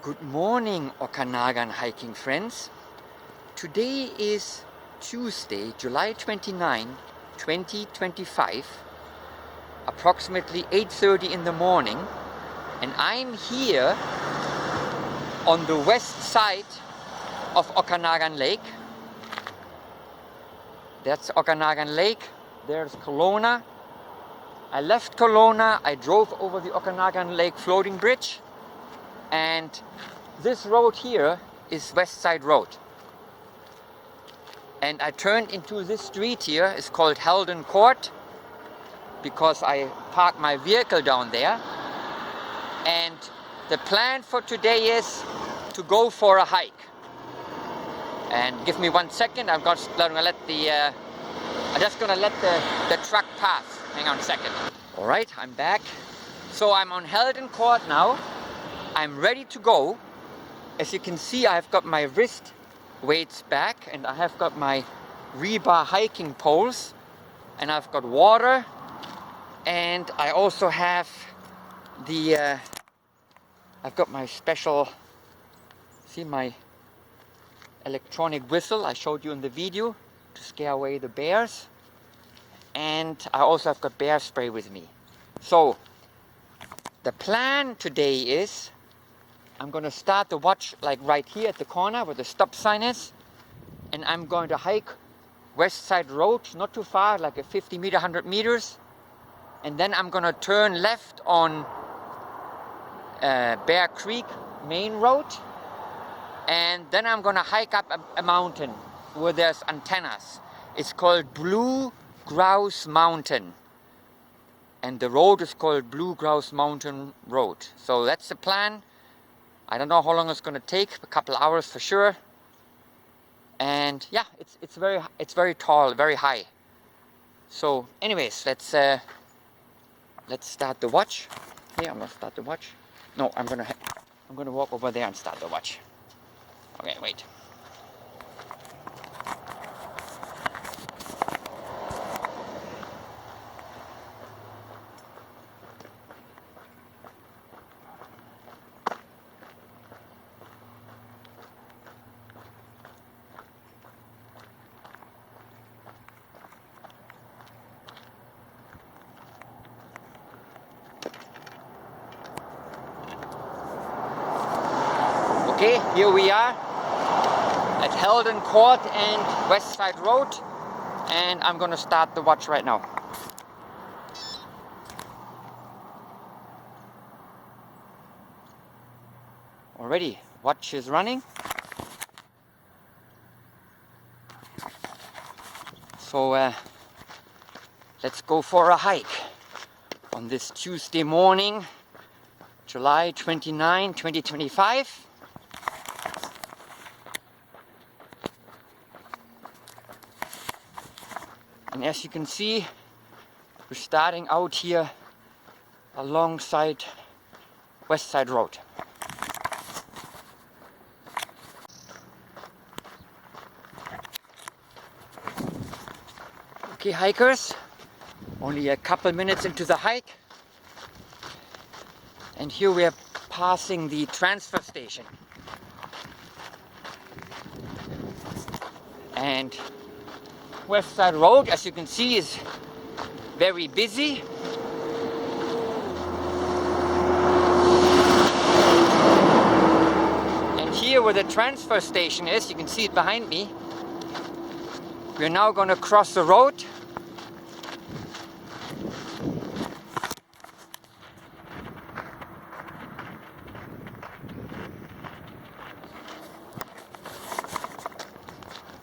Good morning, Okanagan hiking friends. Today is Tuesday, July 29, 2025, approximately 8:30 in the morning, and I'm here on the west side of Okanagan Lake. That's Okanagan Lake. There's Kelowna. I left Kelowna, I drove over the Okanagan Lake floating bridge, and this road here is West Side Road. And I turned into this street here. It's called Heldon Court because I parked my vehicle down there. And the plan for today is to go for a hike. And give me 1 second. I'm just gonna let the truck pass. Hang on a second. All right, I'm back. So I'm on Heldon Court now. I'm ready to go. As you can see, I've got my wrist weights back, and I have got my rebar hiking poles, and I've got water, and I also have the I've got my special, see, my electronic whistle I showed you in the video to scare away the bears, and I also have got bear spray with me. So the plan today is I'm going to start the watch like right here at the corner where the stop sign is, and I'm going to hike West Side Road, not too far, like a 50 meter, 100 meters, and then I'm going to turn left on Bear Creek main road, and then I'm going to hike up a mountain where there's antennas. It's called Blue Grouse Mountain, and the road is called Blue Grouse Mountain Road. So that's the plan. I don't know how long it's going to take, a couple hours for sure. And yeah, it's very tall, very high. So anyways, let's start the watch. Yeah, I'm gonna start the watch. No, I'm gonna walk over there and start the watch. Okay, wait. Okay, here we are at Heldon Court and West Side Road, and I'm gonna start the watch right now. Already, watch is running. So let's go for a hike on this Tuesday morning, July 29, 2025. And as you can see, we're starting out here alongside West Side Road. Okay, hikers, only a couple minutes into the hike, and here we are passing the transfer station. And West Side Road, as you can see, is very busy. And here where the transfer station is, you can see it behind me. We're now going to cross the road.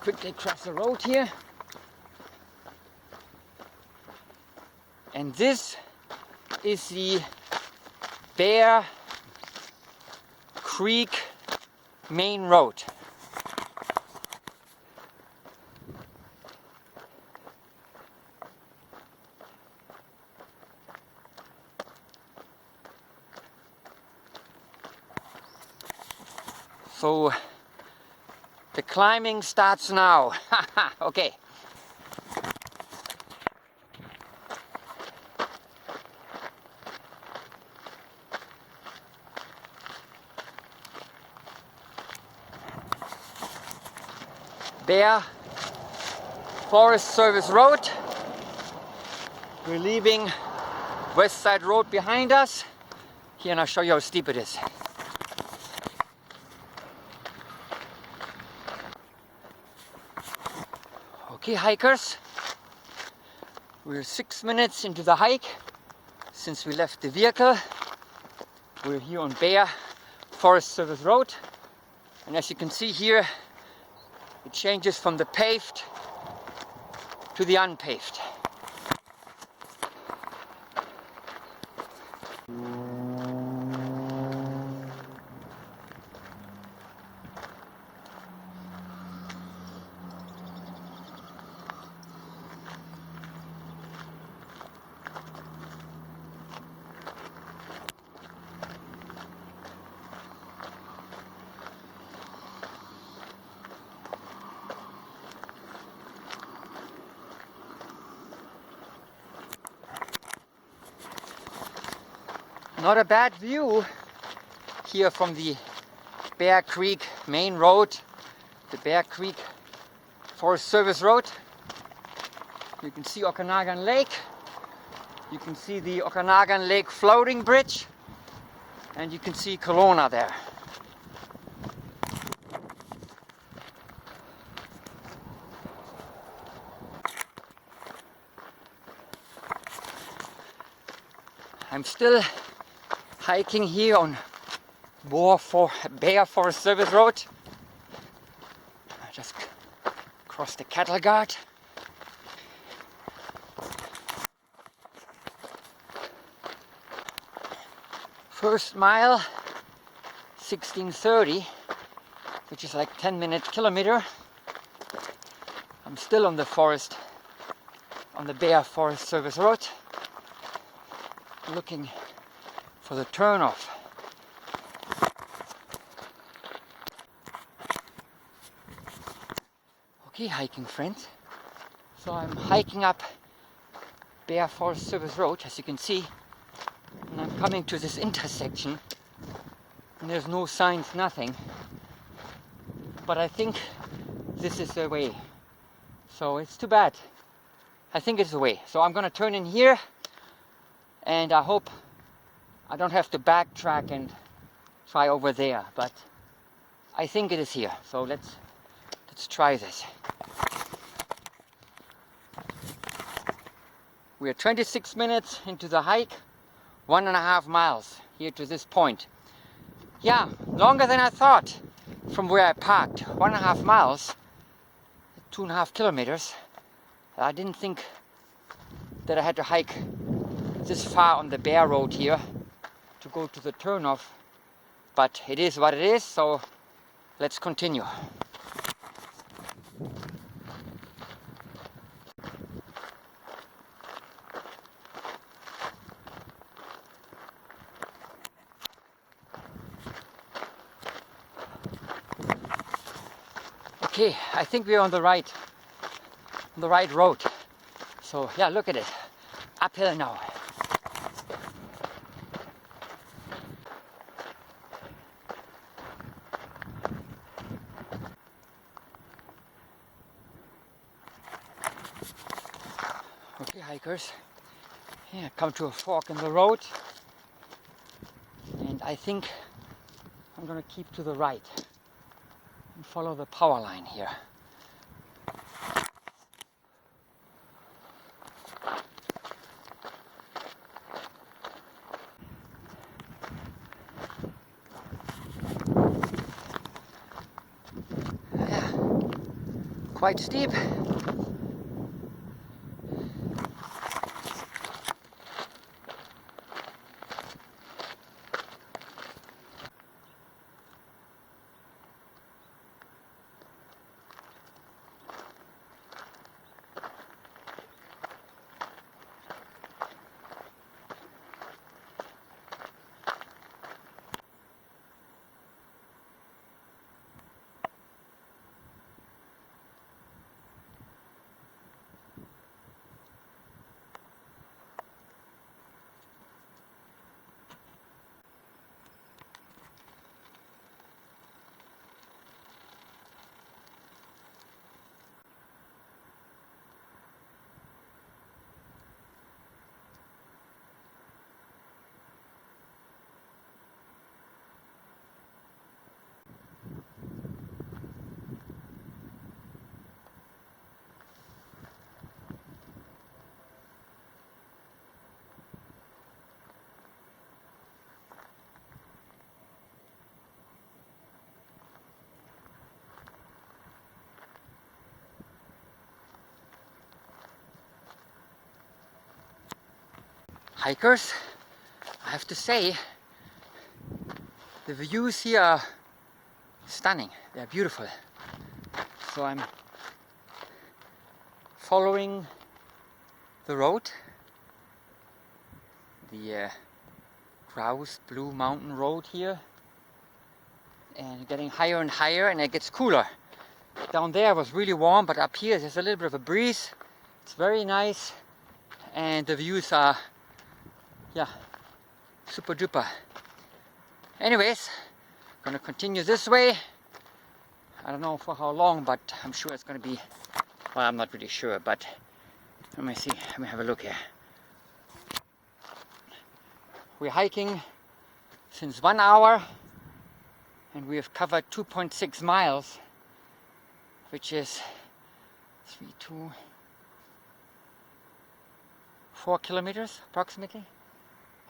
Quickly cross the road here. And this is the Bear Creek main road. So the climbing starts now. Okay. Bear Forest Service Road. We're leaving West Side Road behind us. Here, and I'll show you how steep it is. Okay, hikers, we're 6 minutes into the hike since we left the vehicle. We're here on Bear Forest Service Road, and as you can see here, it changes from the paved to the unpaved. Not a bad view here from the Bear Creek main road, the Bear Creek Forest Service Road. You can see Okanagan Lake, you can see the Okanagan Lake floating bridge, and you can see Kelowna there. I'm still hiking here on Bear Forest Service Road. I just crossed the cattle guard. First mile 16:30, which is like 10-minute kilometer. I'm still on the forest, on the Bear Forest Service Road, looking for the turnoff. Okay, hiking friends. So I'm hiking up Bear Forest Service Road, as you can see, and I'm coming to this intersection, and there's no signs, nothing. But I think this is the way. So it's too bad. I think it's the way. So I'm gonna turn in here, and I hope I don't have to backtrack and try over there, but I think it is here. So let's try this. We are 26 minutes into the hike, 1.5 miles here to this point. Yeah, longer than I thought from where I parked. 1.5 miles, 2.5 kilometers. I didn't think that I had to hike this far on the Bear Road here to go to the turnoff, but it is what it is, so let's continue. Okay, I think we're on the right road. So yeah, look at it, uphill now. Okay, hikers, yeah, come to a fork in the road, and I think I'm gonna keep to the right and follow the power line here. Yeah, quite steep. hikers, I have to say, the views here are stunning. They're beautiful. So I'm following the road, the GROUSE Blue Mountain Road here, and getting higher and higher, and it gets cooler. Down there was really warm, but up here there's a little bit of a breeze. It's very nice, and the views are, yeah, super duper. Anyways, I'm gonna continue this way. I don't know for how long, but I'm sure it's gonna be, well, I'm not really sure, but let me see, let me have a look here. We're hiking since 1 hour, and we have covered 2.6 miles, which is 4 kilometers approximately.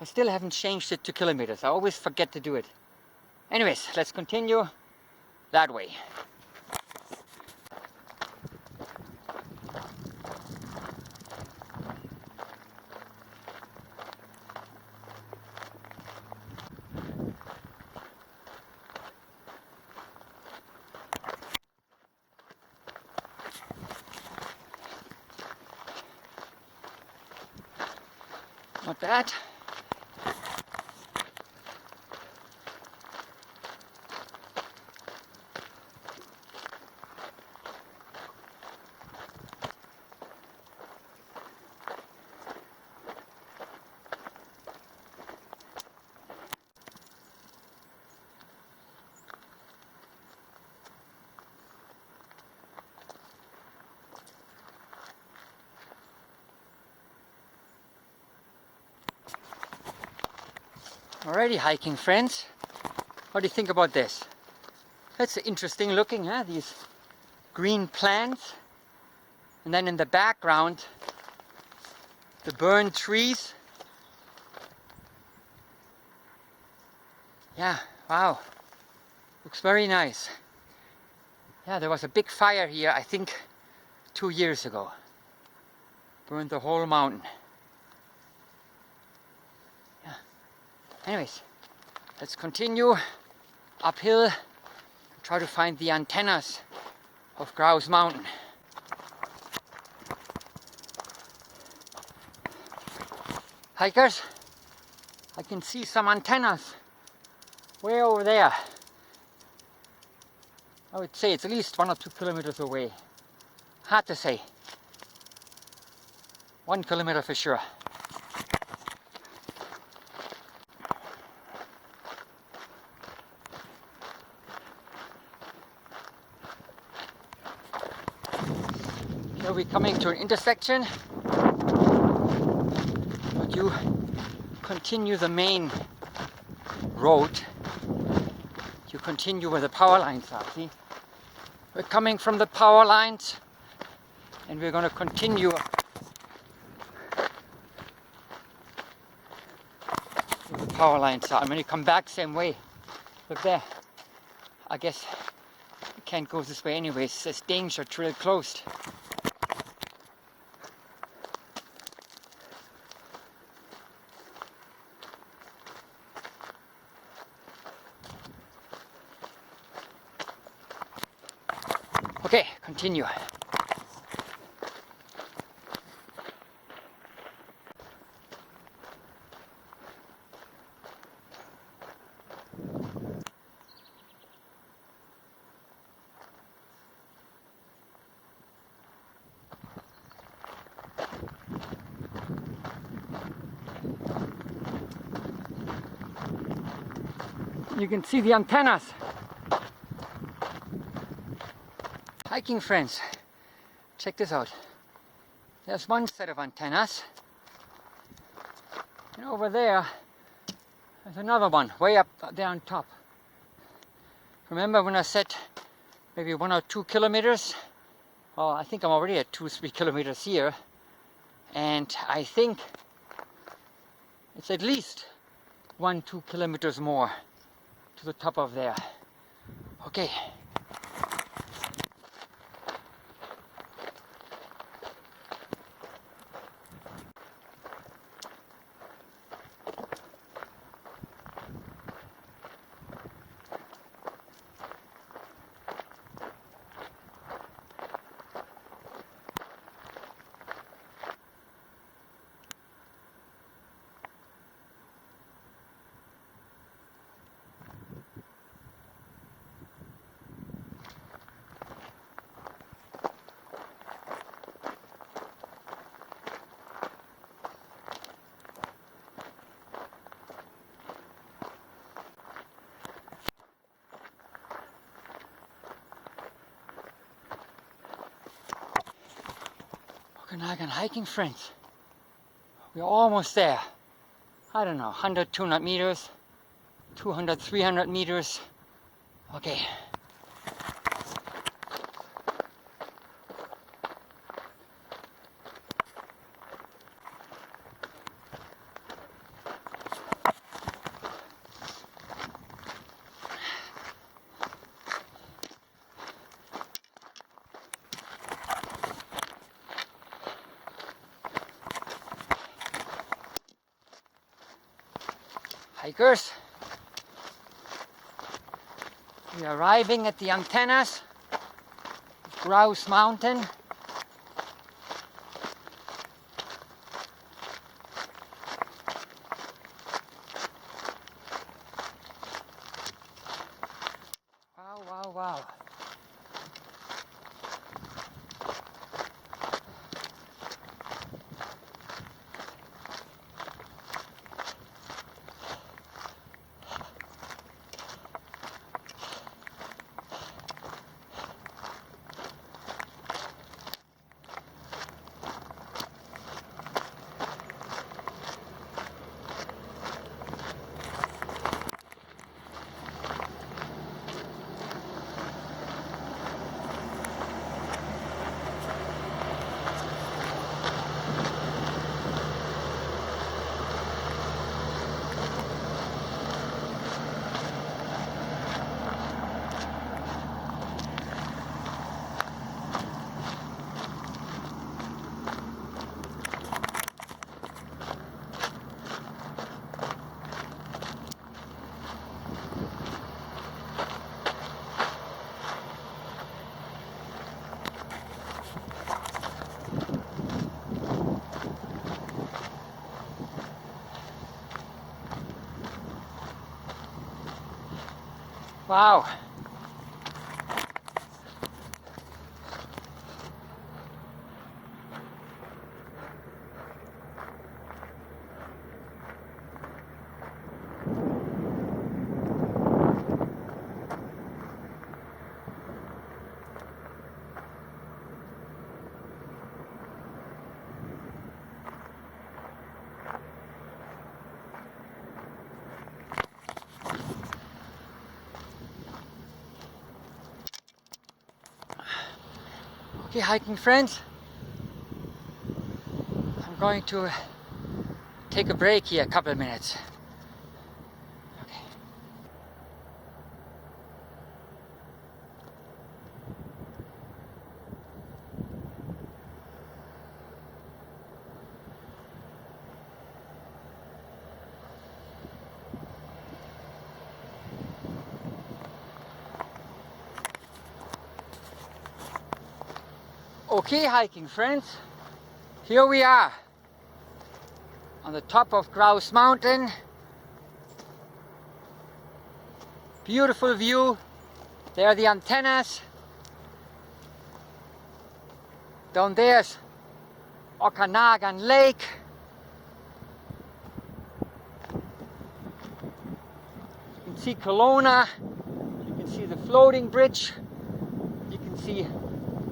I still haven't changed it to kilometers. I always forget to do it. Anyways, let's continue that way. Not bad. Alrighty, hiking friends, what do you think about this? That's interesting looking, huh? These green plants, and then in the background the burned trees. Yeah, wow, looks very nice. Yeah, there was a big fire here, I think 2 years ago. Burned the whole mountain. Anyways, let's continue uphill, try to find the antennas of Grouse Mountain. Hikers, I can see some antennas way over there. I would say it's at least 1 or 2 kilometers away. Hard to say. 1 kilometer for sure. Here we're coming to an intersection, but you continue the main road. You continue where the power lines are, see? We're coming from the power lines, and we're going to continue where the power lines are. And when you come back, same way. Look there. I guess you can't go this way anyways. It says danger, trail closed. Okay, continue. You can see the antennas. Hiking friends, check this out. There's one set of antennas, and over there there's another one way up there on top. Remember when I said maybe 1 or 2 kilometers? Well, I think I'm already at 2-3 kilometers here, and I think it's at least 1-2 kilometers more to the top of there. Okay. Okanagan hiking friends. We're almost there. I don't know, 100, 200 meters, 200, 300 meters. Okay. Hikers, we are arriving at the antennas of Grouse Mountain. Wow, wow, wow. Wow. Okay, hiking friends, I'm going to take a break here, a couple of minutes. Okay. Okay, hiking friends, here we are on the top of Grouse Mountain. Beautiful view. There are the antennas. Down there's Okanagan Lake. You can see Kelowna. You can see the floating bridge. You can see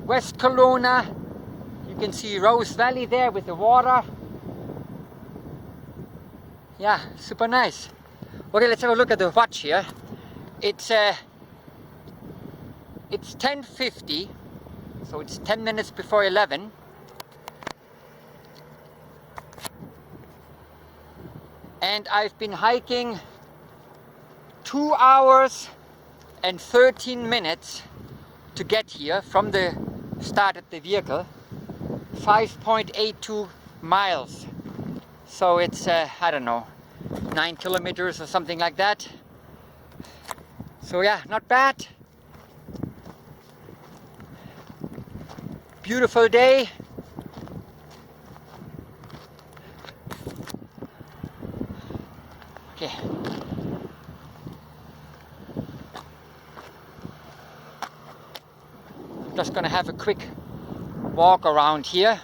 West Kelowna. You can see Rose Valley there with the water. Yeah, super nice. Okay, let's have a look at the watch here. It's 10:50, so it's 10 minutes before 11. And I've been hiking 2 hours and 13 minutes to get here from the start of the vehicle. 5.82 miles. So it's, I don't know, 9 kilometers or something like that. So yeah, not bad. Beautiful day. Okay. Just gonna have a quick walk around here.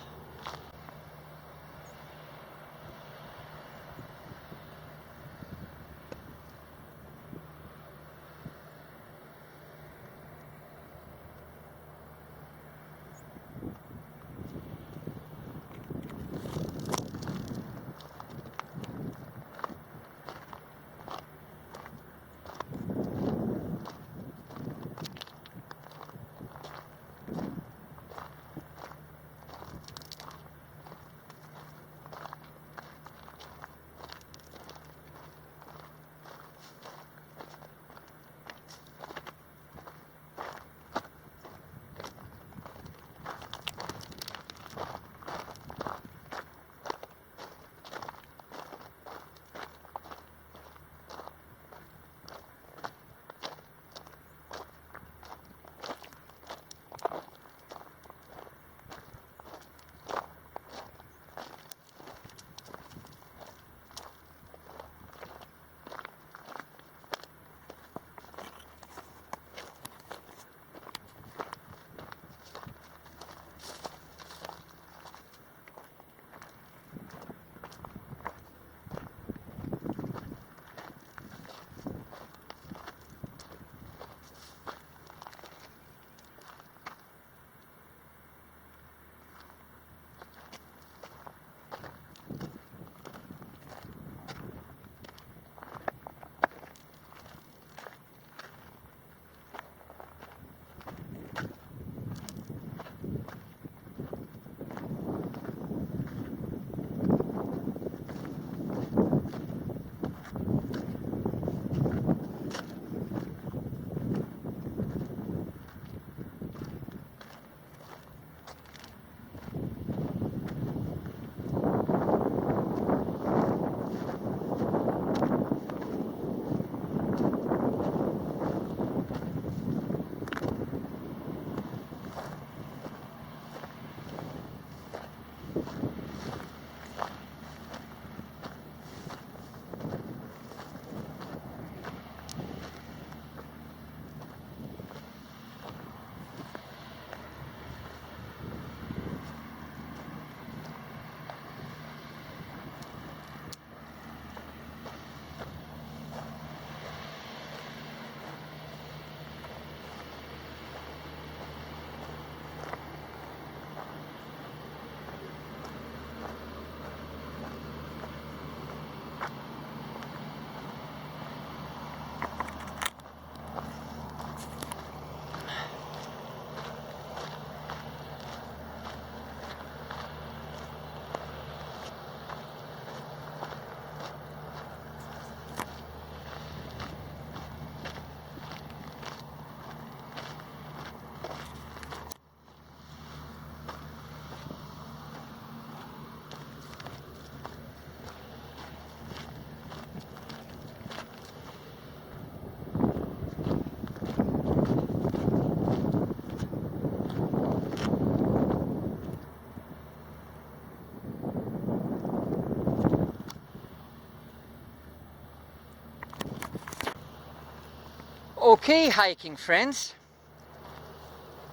Okay, hiking friends,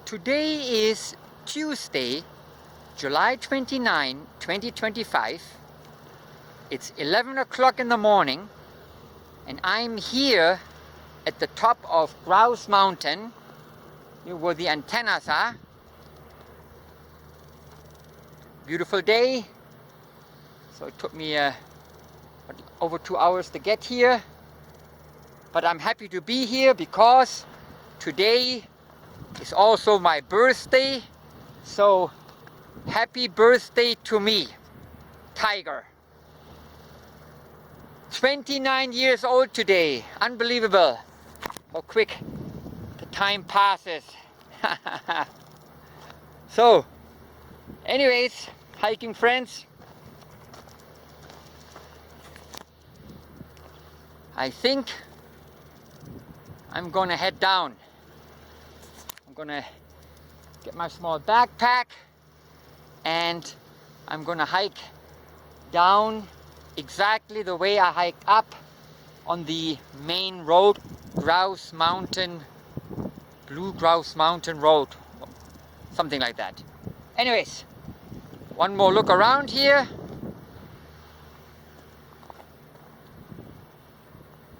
today is Tuesday, July 29, 2025. It's 11 o'clock in the morning and I'm here at the top of Grouse Mountain, where the antennas are. Beautiful day, so it took me over 2 hours to get here, but I'm happy to be here because today is also my birthday. So happy birthday to me, Tiger. 29 years old today. Unbelievable how quick the time passes. So anyways, hiking friends, I think I'm gonna head down. I'm gonna get my small backpack and I'm gonna hike down exactly the way I hiked up on the main road, Grouse Mountain, Blue Grouse Mountain Road, something like that. Anyways, one more look around here.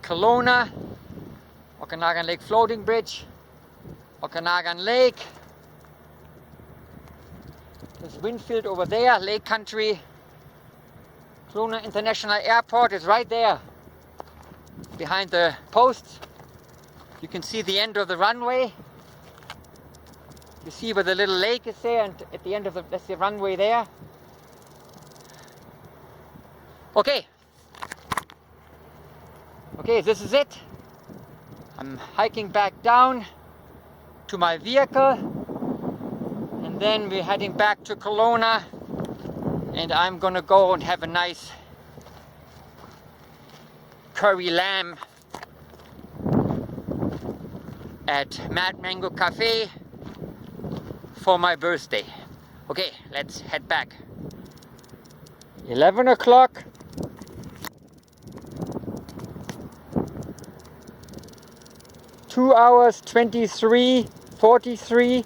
Kelowna, Okanagan Lake Floating Bridge, Okanagan Lake. There's Winfield over there, Lake Country. Kelowna International Airport is right there, behind the posts. You can see the end of the runway. You see where the little lake is there, and at the end of that's the runway there. Okay, this is it. I'm hiking back down to my vehicle, and then we're heading back to Kelowna, and I'm gonna go and have a nice curry lamb at Mad Mango Cafe for my birthday. Okay, let's head back. 11 o'clock. Two hours, 23, 43,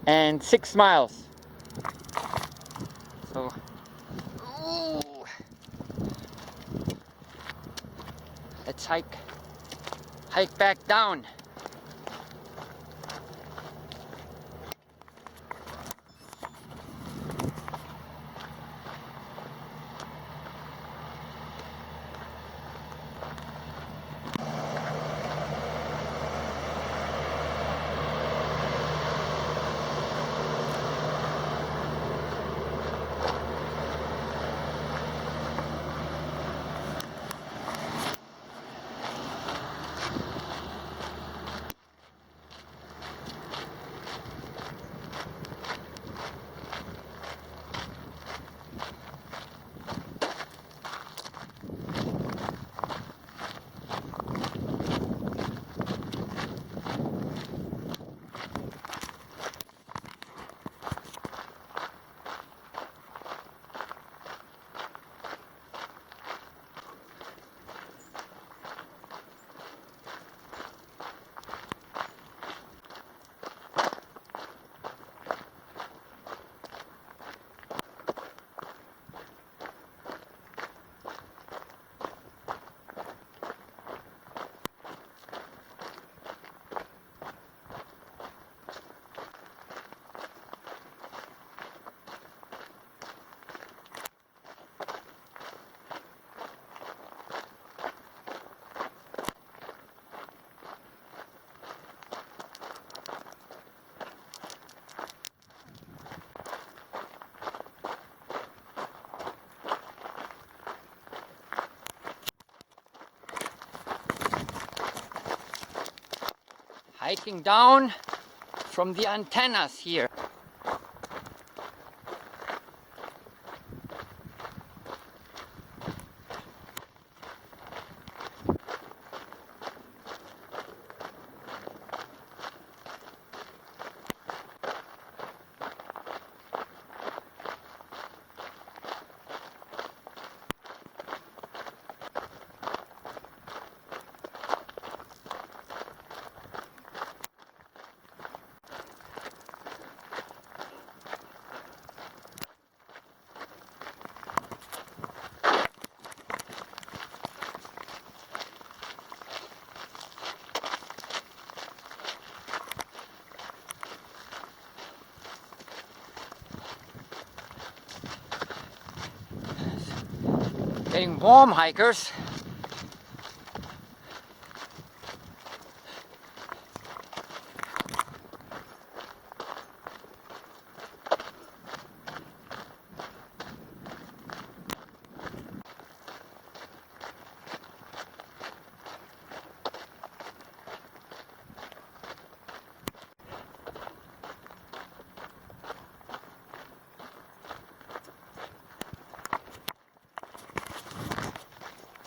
and 6 miles. So, ooh, let's hike back down. Hiking down from the antennas here. getting warm, hikers.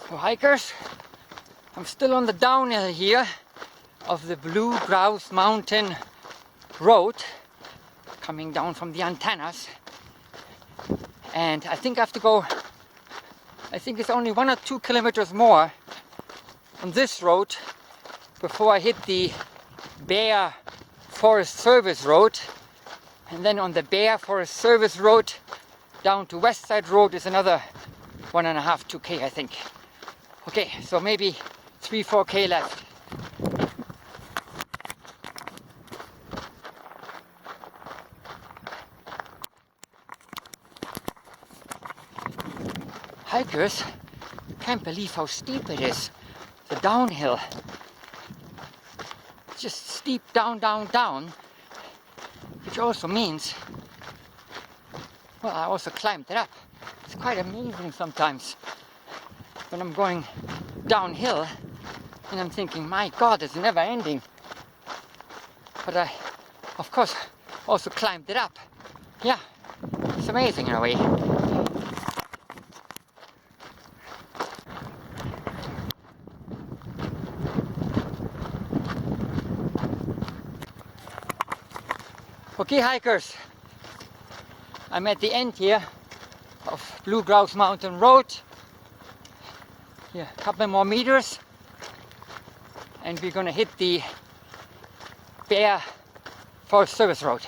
So hikers, I'm still on the downhill here of the Blue Grouse Mountain Road coming down from the antennas, and I think I have to go, I think it's only 1 or 2 kilometers more on this road before I hit the Bear Forest Service Road, and then on the Bear Forest Service Road down to West Side Road is another 1.5 2K, I think. Okay, so maybe 3-4K left. Hikers, can't believe how steep it is. The downhill. It's just steep down, down, down. Which also means, well, I also climbed it up. It's quite amazing sometimes when I'm going downhill and I'm thinking, my God, it's never ending. But I, of course, also climbed it up. Yeah, it's amazing in a way. Okay, hikers, I'm at the end here of Blue Grouse Mountain Road. Here, a couple more meters, and we're gonna hit the Bear Forest Service Road.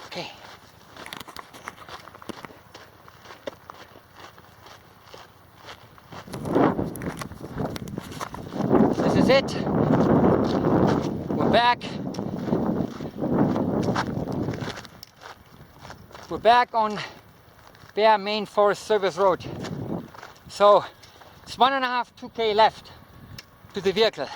Okay. This is it. We're back. We're back on Bear Main Forest Service Road. So it's 1.5 2K left to the vehicle.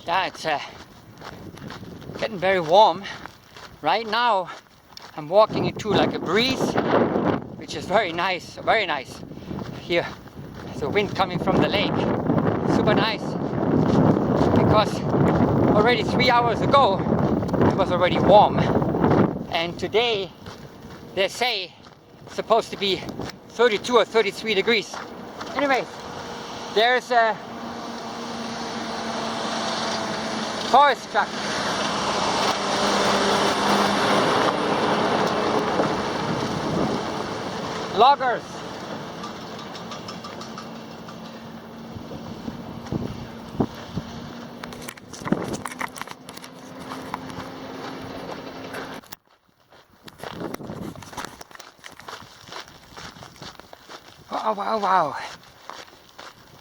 Yeah, it's getting very warm. Right now I'm walking into like a breeze, which is very nice, very nice. Here, the wind coming from the lake, super nice, because already 3 hours ago it was already warm, and today they say it's supposed to be 32 or 33 degrees. Anyway, there's a forest truck. Loggers. Wow, wow, wow.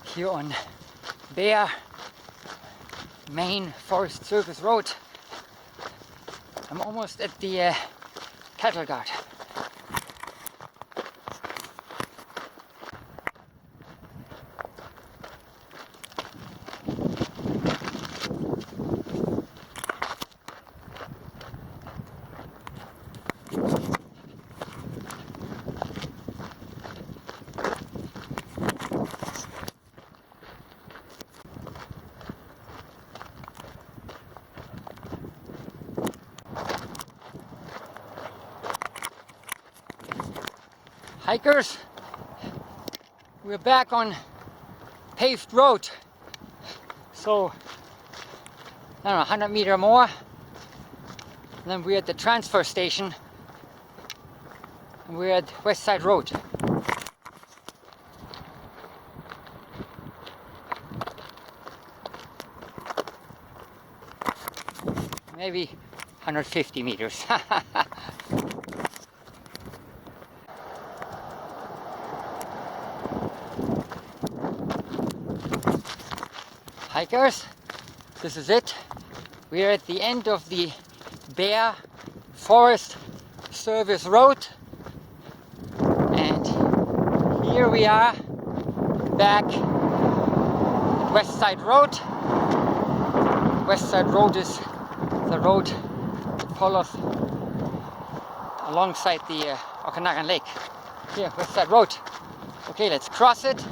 Here on Bear Main Forest Service Road. I'm almost at the cattle guard. Hikers, we're back on paved road. So, I don't know, 100 meters more. And then we're at the transfer station. And we're at West Side Road. maybe 150 meters. Hikers, this is it. We are at the end of the Bear Forest Service Road, and here we are back at West Side Road. West Side Road is the road that follows alongside the OKANAGAN Lake. Here, West Side Road. Okay, let's cross it.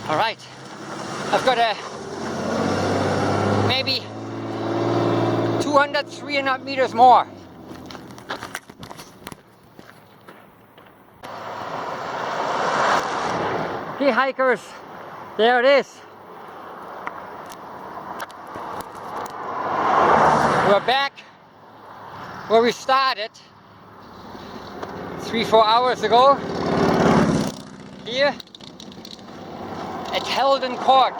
All right, I've got maybe 200, 300 meters more. Okay, hikers, there it is. We're back where we started 3-4 hours ago. Here at Helden Court.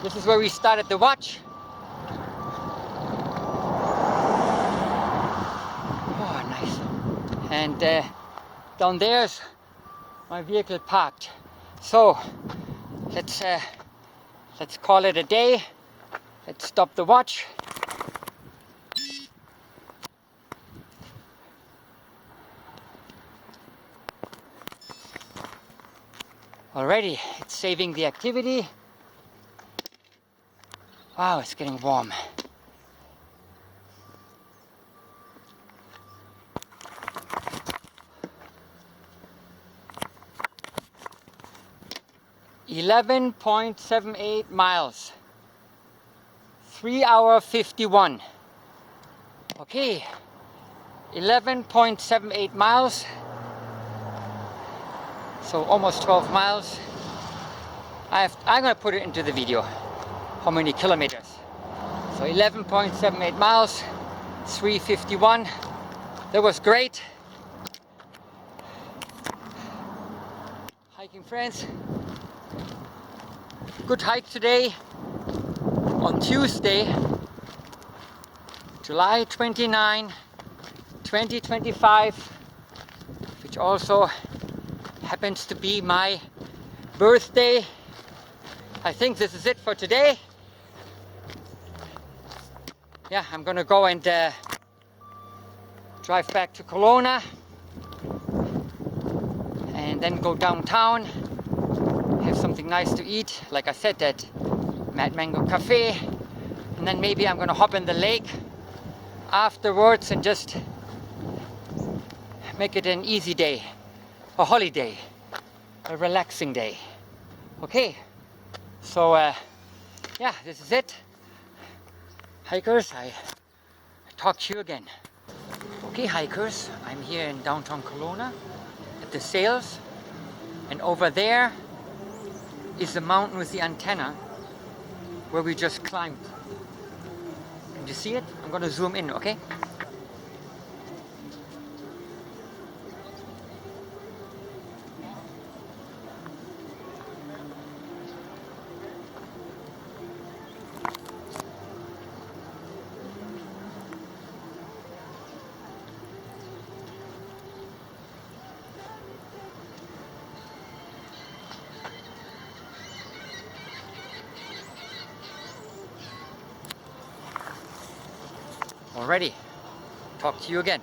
This is where we started the watch. Oh, nice. And down there's my vehicle parked. So let's call it a day. Let's stop the watch. Already, it's saving the activity. Wow, it's getting warm. .78 miles. 3 hour 51. Okay, 11.78 miles. So almost 12 miles. I'm gonna put it into the video. How many kilometers? So 11.78 miles, 3:51. That was great. Hiking friends. Good hike today on Tuesday, July 29, 2025, which also happens to be my birthday. I think this is it for today. Yeah, I'm gonna go and drive back to Kelowna and then go downtown, have something nice to eat, like I said, at Mad Mango Cafe, and then maybe I'm gonna hop in the lake afterwards and just make it an easy day. A holiday, a relaxing day. Okay, so yeah, this is it. Hikers, I talk to you again. Okay, hikers, I'm here in downtown Kelowna at the Sails, and over there is the mountain with the antenna where we just climbed. Can you see it? I'm gonna zoom in, okay? Already. Talk to you again.